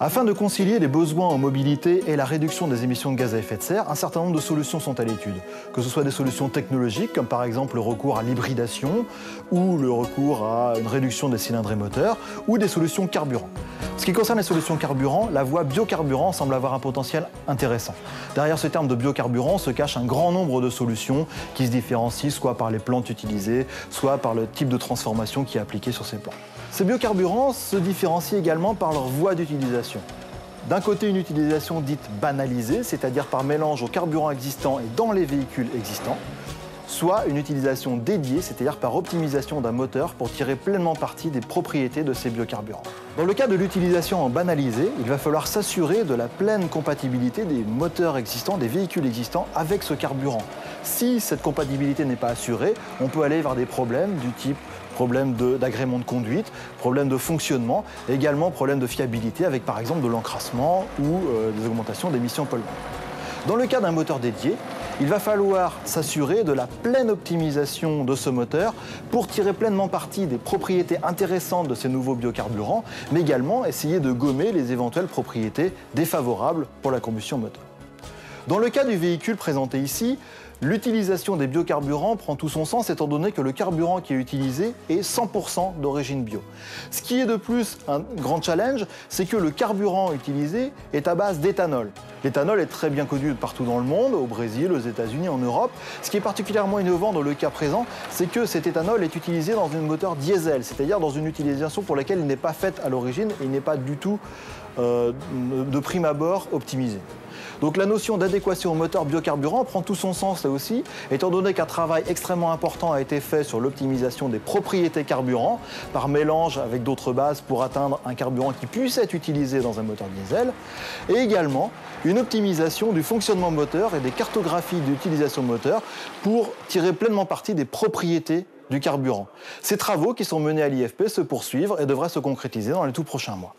Afin de concilier les besoins en mobilité et la réduction des émissions de gaz à effet de serre, un certain nombre de solutions sont à l'étude. Que ce soit des solutions technologiques, comme par exemple le recours à l'hybridation, ou le recours à une réduction des cylindrées moteurs, ou des solutions carburant. En ce qui concerne les solutions carburant, la voie biocarburant semble avoir un potentiel intéressant. Derrière ce terme de biocarburant se cache un grand nombre de solutions qui se différencient soit par les plantes utilisées, soit par le type de transformation qui est appliqué sur ces plantes. Ces biocarburants se différencient également par leur voie d'utilisation. D'un côté, une utilisation dite banalisée, c'est-à-dire par mélange aux carburants existants et dans les véhicules existants, soit une utilisation dédiée, c'est-à-dire par optimisation d'un moteur pour tirer pleinement parti des propriétés de ces biocarburants. Dans le cas de l'utilisation en banalisé, il va falloir s'assurer de la pleine compatibilité des moteurs existants, des véhicules existants avec ce carburant. Si cette compatibilité n'est pas assurée, on peut aller vers des problèmes du type problème d'agrément de conduite, problème de fonctionnement, et également problème de fiabilité avec par exemple de l'encrassement ou des augmentations d'émissions polluantes. Dans le cas d'un moteur dédié, il va falloir s'assurer de la pleine optimisation de ce moteur pour tirer pleinement parti des propriétés intéressantes de ces nouveaux biocarburants, mais également essayer de gommer les éventuelles propriétés défavorables pour la combustion moteur. Dans le cas du véhicule présenté ici, l'utilisation des biocarburants prend tout son sens étant donné que le carburant qui est utilisé est 100% d'origine bio. Ce qui est de plus un grand challenge, c'est que le carburant utilisé est à base d'éthanol. L'éthanol est très bien connu partout dans le monde, au Brésil, aux États-Unis, en Europe. Ce qui est particulièrement innovant dans le cas présent, c'est que cet éthanol est utilisé dans un moteur diesel, c'est-à-dire dans une utilisation pour laquelle il n'est pas faite à l'origine et il n'est pas du tout de prime abord optimisé. Donc la notion d'adéquation au moteur biocarburant prend tout son sens là aussi, étant donné qu'un travail extrêmement important a été fait sur l'optimisation des propriétés carburant par mélange avec d'autres bases pour atteindre un carburant qui puisse être utilisé dans un moteur diesel, et également une optimisation du fonctionnement moteur et des cartographies d'utilisation moteur pour tirer pleinement parti des propriétés du carburant. Ces travaux qui sont menés à l'IFP se poursuivent et devraient se concrétiser dans les tout prochains mois.